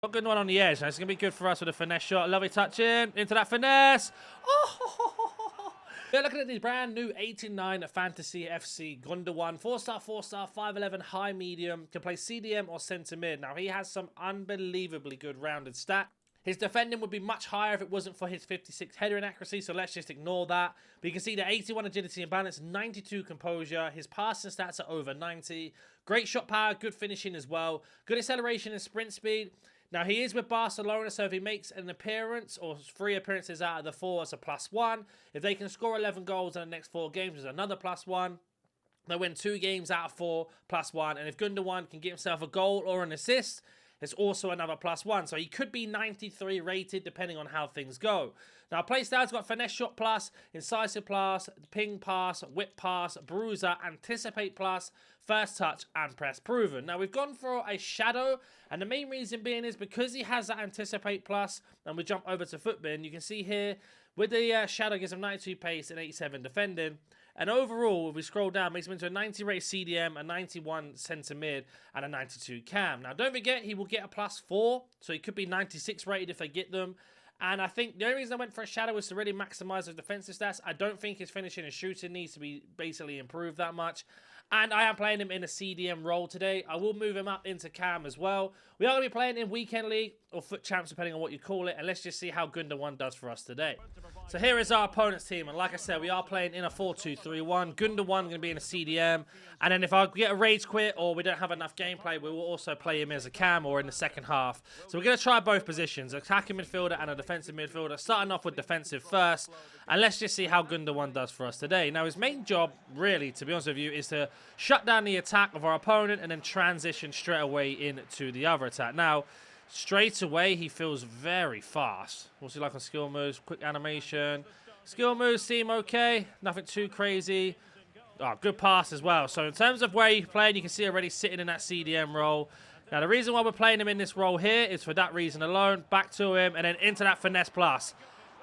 Got a good one on the edge. Now, it's going to be good for us with a finesse shot. Lovely touch in. Into that finesse. Oh! We're looking at the brand new 89 Fantasy FC Gundogan. 4-star, 4-star, 5'11", high medium. Can play CDM or centre mid. Now, he has some unbelievably good rounded stat. His defending would be much higher if it wasn't for his 56 headering accuracy, so let's just ignore that. But you can see the 81 agility and balance, 92 composure. His passing stats are over 90. Great shot power, good finishing as well. Good acceleration and sprint speed. Now, he is with Barcelona, so if he makes an appearance or 3 appearances out of the 4, it's a +1. If they can score 11 goals in the next 4 games, it's another +1. They win 2 games out of 4, +1. And if Gundogan can get himself a goal or an assist, it's also another +1. So he could be 93 rated depending on how things go. Now, playstyle's got finesse shot plus, incisive plus, ping pass, whip pass, bruiser, anticipate plus, first touch, and press proven. Now, we've gone for a shadow, and the main reason being is because he has that anticipate plus, and we jump over to footbin, you can see here, with the shadow gives him 92 pace and 87 defending. And overall, if we scroll down, makes him into a 90 rated CDM, a 91 centre mid, and a 92 cam. Now, don't forget, he will get a +4, so he could be 96 rated if they get them. And I think the only reason I went for a shadow was to really maximise his defensive stats. I don't think his finishing and shooting needs to be basically improved that much. And I am playing him in a CDM role today. I will move him up into cam as well. We are going to be playing in Weekend League or Foot Champs, depending on what you call it. And let's just see how Gundogan does for us today. So here is our opponent's team. And like I said, we are playing in a 4-2-3-1. Gundogan going to be in a CDM. And then if I get a rage quit or we don't have enough gameplay, we will also play him as a cam or in the second half. So we're going to try both positions, attacking midfielder and a defensive midfielder. Starting off with defensive first. And let's just see how Gundogan does for us today. Now, his main job, really, to be honest with you, is to shut down the attack of our opponent and then transition straight away into the other attack. Now, straight away, he feels very fast. What's he like on skill moves? Quick animation. Skill moves seem okay. Nothing too crazy. Oh, good pass as well. So in terms of where he's playing, you can see already sitting in that CDM role. Now, the reason why we're playing him in this role here is for that reason alone. Back to him and then into that finesse plus.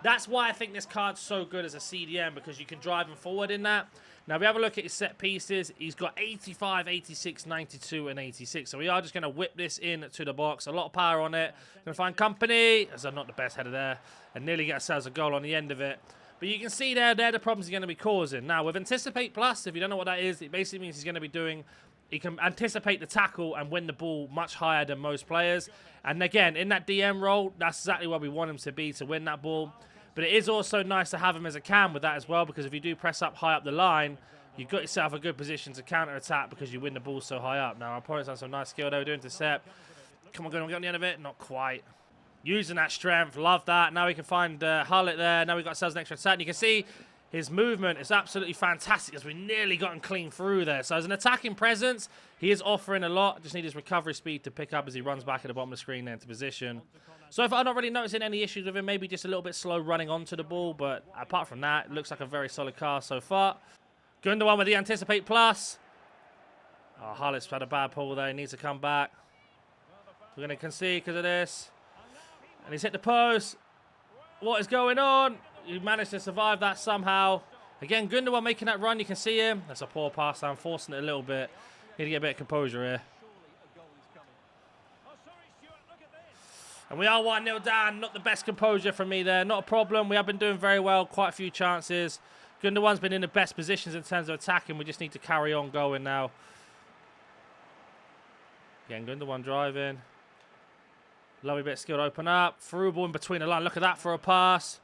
That's why I think this card's so good as a CDM, because you can drive him forward in that. Now, if we have a look at his set pieces, he's got 85, 86, 92, and 86. So we are just going to whip this in to the box. A lot of power on it. Going to find company, as I'm not the best header there, and nearly get ourselves a goal on the end of it. But you can see there, they're the problems he's going to be causing. Now, with Anticipate Plus, if you don't know what that is, it basically means he's going to be doing... He can anticipate the tackle and win the ball much higher than most players. And again, in that DM role, that's exactly where we want him to be to win that ball. But it is also nice to have him as a cam with that as well, because if you do press up high up the line, you've got yourself a good position to counter-attack because you win the ball so high up. Now, our opponent's done some nice skill there. We're doing intercept. Come on, get on the end of it. Not quite. Using that strength. Love that. Now we can find Hullet there. Now we've got ourselves an extra attack. And you can see his movement is absolutely fantastic as we nearly got him clean through there. So as an attacking presence, he is offering a lot. Just need his recovery speed to pick up as he runs back at the bottom of the screen there into position. So if I'm not really noticing any issues with him, maybe just a little bit slow running onto the ball. But apart from that, it looks like a very solid car so far. Gundogan with the Anticipate Plus. Oh, Hullet's had a bad pull there. He needs to come back. We're going to concede because of this. And he's hit the post. What is going on? He managed to survive that somehow. Again, Gundogan making that run. You can see him. That's a poor pass. I'm forcing it a little bit. Need to get a bit of composure here. And we are 1-0 down. Not the best composure from me there. Not a problem. We have been doing very well. Quite a few chances. Gundogan's been in the best positions in terms of attacking. We just need to carry on going now. Again, Gundogan driving. Lovely bit of skill to open up. Through ball in between the line. Look at that for a pass.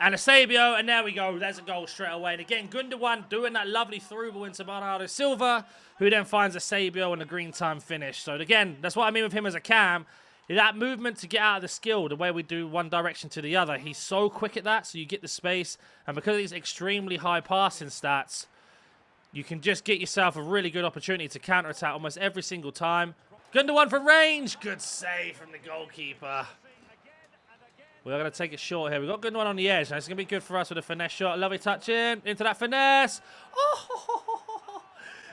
And a Sabio, and there we go. There's a goal straight away. And again, Gundogan doing that lovely through ball into Bernardo Silva, who then finds a Sabio and a green time finish. So again, that's what I mean with him as a cam. That movement to get out of the skill, the way we do one direction to the other, he's so quick at that, so you get the space. And because of these extremely high passing stats, you can just get yourself a really good opportunity to counter-attack almost every single time. Gundogan for range. Good save from the goalkeeper. We're going to take it short here. We've got Gundogan on the edge. Now, it's going to be good for us with a finesse shot. Lovely touch in. Into that finesse. Oh!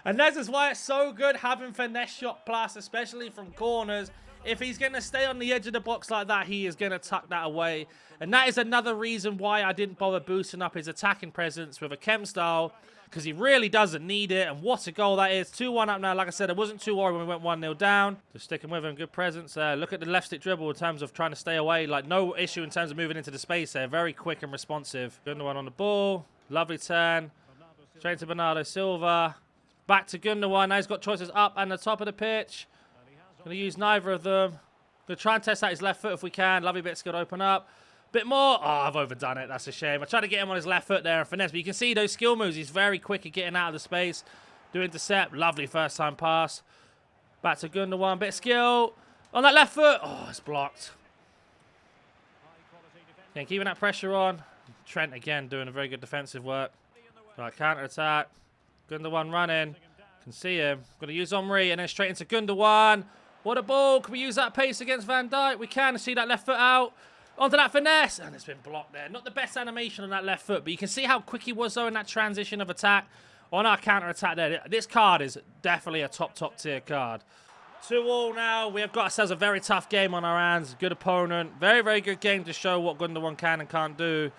And this is why it's so good having finesse shot plus, especially from corners. If he's going to stay on the edge of the box like that, he is going to tuck that away. And that is another reason why I didn't bother boosting up his attacking presence with a chem style, because he really doesn't need it. And what a goal that is. 2-1 up now. Like I said, I wasn't too worried when we went 1-0 down. Just sticking with him. Good presence there. Look at the left stick dribble in terms of trying to stay away. Like, no issue in terms of moving into the space there. Very quick and responsive. Gundogan on the ball. Lovely turn. Straight to Bernardo Silva. Back to Gundogan. Now he's got choices up and the top of the pitch. Going to use neither of them. Going to try and test out his left foot if we can. Lovely bit skill to open up. Bit more. Oh, I've overdone it. That's a shame. I tried to get him on his left foot there and finesse, but you can see those skill moves. He's very quick at getting out of the space. Do intercept. Lovely first time pass. Back to Gundogan. Bit of skill. On that left foot. Oh, it's blocked. Yeah, keeping that pressure on. Trent again doing a very good defensive work. Right, counter attack. Gundogan running. Can see him. Going to use Omri and then straight into Gundogan. What a ball. Can we use that pace against Van Dijk? We can. See that left foot out. Onto that finesse. And it's been blocked there. Not the best animation on that left foot, but you can see how quick he was, though, in that transition of attack. On our counter-attack there. This card is definitely a top tier card. 2-2 now. We have got ourselves a very tough game on our hands. Good opponent. Very, very good game to show what Gundogan can and can't do.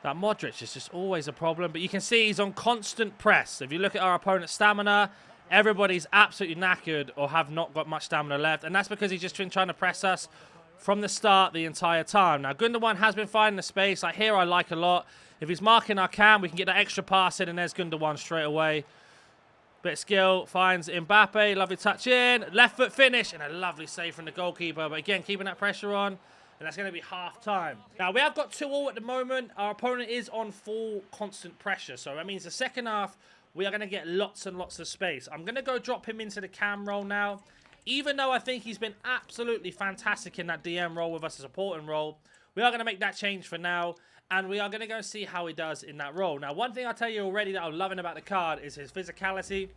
That Modric is just always a problem. But you can see he's on constant press. If you look at our opponent's stamina, everybody's absolutely knackered or have not got much stamina left. And that's because he's just been trying to press us from the start the entire time. Now, Gundogan has been finding the space. Like here, I like a lot. If he's marking our cam, we can get that extra pass in, and there's Gundogan straight away. Bit of skill, finds Mbappe. Lovely touch in. Left foot finish, and a lovely save from the goalkeeper. But again, keeping that pressure on. And that's going to be half-time. Now, we have got 2-2 at the moment. Our opponent is on full constant pressure. So that means the second half, we are going to get lots and lots of space. I'm going to go drop him into the cam role now. Even though I think he's been absolutely fantastic in that DM role with us, a supporting role, we are going to make that change for now. And we are going to go see how he does in that role. Now, one thing I'll tell you already that I'm loving about the card is his physicality.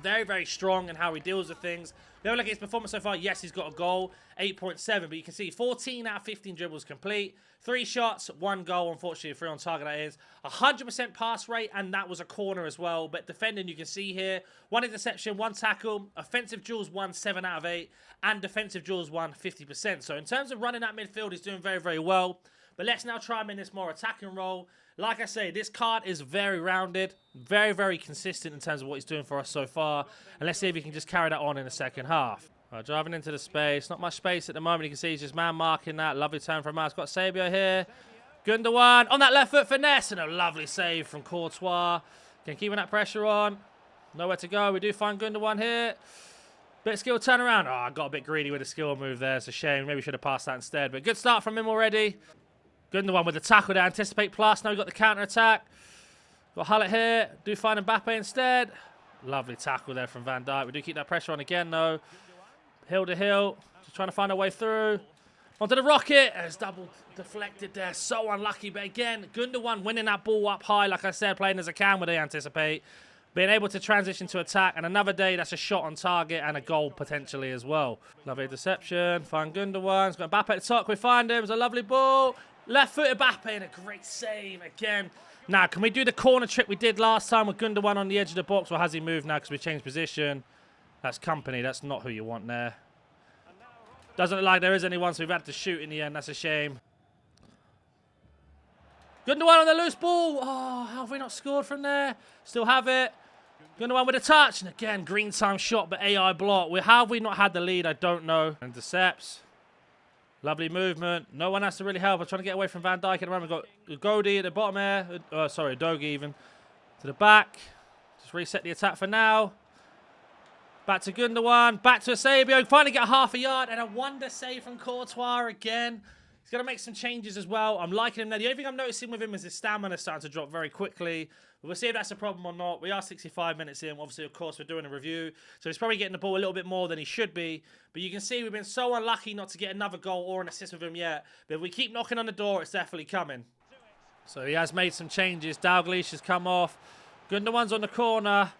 Very, very strong in how he deals with things. We have a look at his performance so far. Yes, he's got a goal, 8.7. But you can see 14 out of 15 dribbles complete. 3 shots, 1 goal. Unfortunately, 3 on target, that is. 100% pass rate, and that was a corner as well. But defending, you can see here, 1 interception, 1 tackle. Offensive duels, 1 7 out of 8. And defensive duels, 1 50%. So in terms of running that midfield, he's doing very, very well. But let's now try him in this more attacking role. Like I say, this card is very rounded, very, very consistent in terms of what he's doing for us so far. And let's see if he can just carry that on in the second half. Driving into the space. Not much space at the moment. You can see he's just man marking that. Lovely turn from us. Got Sabio here. Gundogan on that left foot finesse. And a lovely save from Courtois. Can keeping that pressure on. Nowhere to go. We do find Gundogan here. Bit of skill turnaround. Oh, I got a bit greedy with the skill move there. It's a shame. Maybe we should have passed that instead. But good start from him already. Gundogan with the tackle there. Anticipate plus. Now we've got the counter-attack. Got Hullet here. Do find Mbappe instead. Lovely tackle there from Van Dijk. We do keep that pressure on again, though. Hill to hill. Just trying to find a way through. Onto the rocket. It's double deflected there. So unlucky. But again, Gundogan winning that ball up high. Like I said, playing as a cam where they anticipate. Being able to transition to attack. And another day, that's a shot on target and a goal potentially as well. Lovely deception. Find Gundogan. He's got Mbappe at the top. We find him. It's a lovely ball. Left foot Mbappe and a great save again. Now, can we do the corner trick we did last time with Gundogan on the edge of the box? Or has he moved now because we changed position? That's company. That's not who you want there. Doesn't look like there is anyone, so we've had to shoot in the end. That's a shame. Gundogan on the loose ball. Oh, how have we not scored from there? Still have it. Gundogan with a touch. And again, green time shot, but AI block. How have we not had the lead? I don't know. Intercepts. Lovely movement. No one has to really help. I'm trying to get away from Van Dijk at the moment. We've got Ugodi at the bottom here. Sorry, Dogi even. To the back. Just reset the attack for now. Back to Gundogan. Back to Sabio. Finally get half a yard. And a wonder save from Courtois again. He's going to make some changes as well. I'm liking him there. The only thing I'm noticing with him is his stamina starting to drop very quickly. But we'll see if that's a problem or not. We are 65 minutes in. Obviously, of course, we're doing a review. So he's probably getting the ball a little bit more than he should be. But you can see we've been so unlucky not to get another goal or an assist with him yet. But if we keep knocking on the door, it's definitely coming. So he has made some changes. Dalglish has come off. Gundogan's on the corner.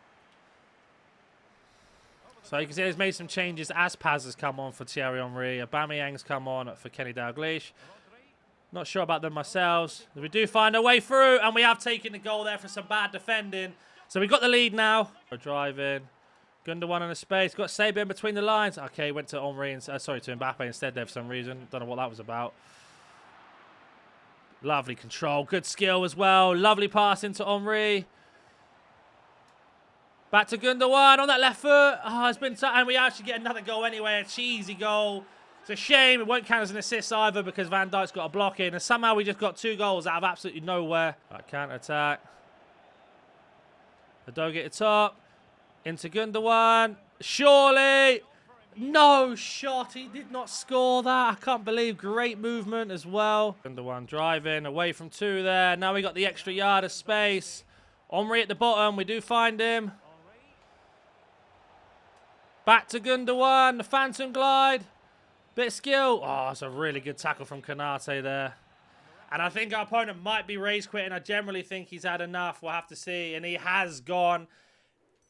So you can see he's made some changes. Aspaz has come on for Thierry Henry. Aubameyang's come on for Kenny Dalglish. Not sure about them myself. We do find a way through, and we have taken the goal there for some bad defending. So we've got the lead now. We're driving. Gundogan in a space. Got Saber in between the lines. Okay, went to Henry, sorry, to Mbappe instead there for some reason. Don't know what that was about. Lovely control. Good skill as well. Lovely pass into Henry. Back to Gundogan on that left foot. Oh, it's been... And we actually get another goal anyway. A cheesy goal. It's a shame. It won't count as an assist either because Van Dijk's got a block in. And somehow we just got 2 goals out of absolutely nowhere. Right, counter-attack. The Doge at the top. Into Gundogan. Surely. No shot. He did not score that. I can't believe. Great movement as well. Gundogan driving away from 2 there. Now we got the extra yard of space. Henry at the bottom. We do find him. Back to Gundogan. The Phantom glide. Bit of skill. Oh, it's a really good tackle from Kanate there. And I think our opponent might be race quitting. I generally think he's had enough. We'll have to see. And he has gone.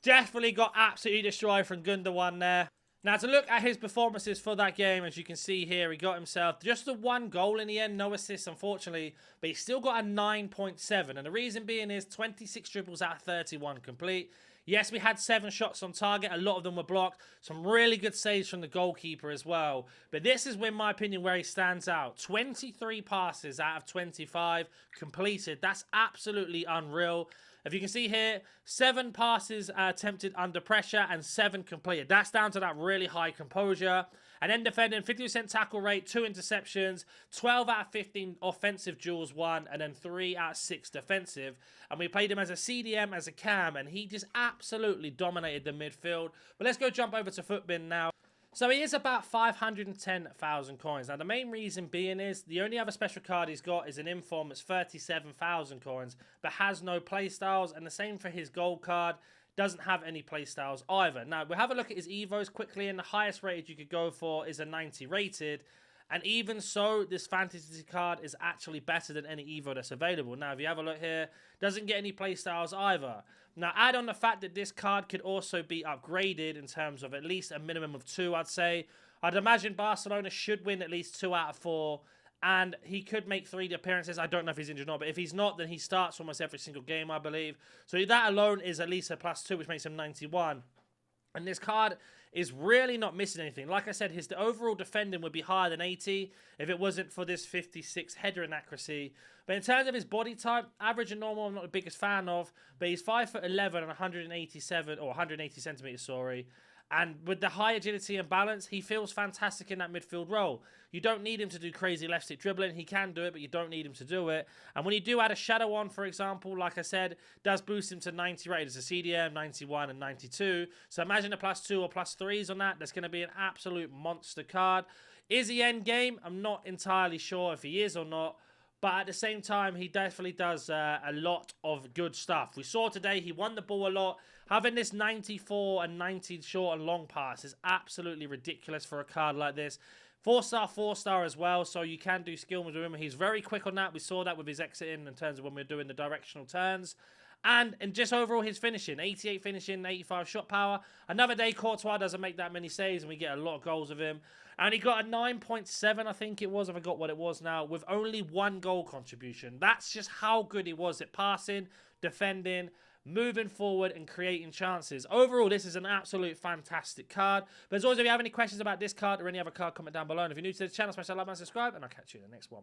Definitely got absolutely destroyed from Gundogan there. Now, to look at his performances for that game, as you can see here, he got himself just the 1 goal in the end. No assists, unfortunately. But he still got a 9.7. And the reason being is 26 dribbles out of 31 complete. Yes, we had 7 shots on target. A lot of them were blocked. Some really good saves from the goalkeeper as well. But this is, in my opinion, where he stands out. 23 passes out of 25 completed. That's absolutely unreal. If you can see here, 7 passes attempted under pressure and 7 completed. That's down to that really high composure. And then defending, 50% tackle rate, 2 interceptions, 12 out of 15 offensive duels won, and then 3 out of 6 defensive. And we played him as a CDM, as a cam, and he just absolutely dominated the midfield. But let's go jump over to Footbin now. So he is about 510,000 coins. Now, the main reason being is the only other special card he's got is an inform that's 37,000 coins, but has no playstyles. And the same for his gold card. Doesn't have any playstyles either. Now, we'll have a look at his Evos quickly, and the highest rated you could go for is a 90 rated. And even so, this fantasy card is actually better than any Evo that's available. Now, if you have a look here, doesn't get any playstyles either. Now, add on the fact that this card could also be upgraded in terms of at least a minimum of 2, I'd say. I'd imagine Barcelona should win at least 2 out of 4. And he could make 3 appearances. I don't know if he's injured or not. But if he's not, then he starts almost every single game, I believe. So that alone is at least a +2, which makes him 91. And this card is really not missing anything. Like I said, his overall defending would be higher than 80 if it wasn't for this 56 header inaccuracy. But in terms of his body type, average and normal, I'm not the biggest fan of. But he's 5'11" and 187, or 180 centimeters, sorry. And with the high agility and balance, he feels fantastic in that midfield role. You don't need him to do crazy left stick dribbling. He can do it, but you don't need him to do it. And when you do add a shadow on, for example, like I said, does boost him to 90 rated as a CDM, 91 and 92. So imagine a +2 or +3s on that. That's going to be an absolute monster card. Is he end game? I'm not entirely sure if he is or not. But at the same time, he definitely does a lot of good stuff. We saw today he won the ball a lot. Having this 94 and 90 short and long pass is absolutely ridiculous for a card like this. 4-star, 4-star as well, so you can do skill with him. He's very quick on that. We saw that with his exiting in terms of when we were doing the directional turns. And just overall his finishing, 88 finishing, 85 shot power. Another day, Courtois doesn't make that many saves, and we get a lot of goals of him. And he got a 9.7, I think it was. I forgot what it was now, with only 1 goal contribution. That's just how good he was at passing, defending, moving forward, and creating chances. Overall, this is an absolute fantastic card. But as always, if you have any questions about this card or any other card, comment down below. And if you're new to the channel, smash that like button, subscribe, and I'll catch you in the next one.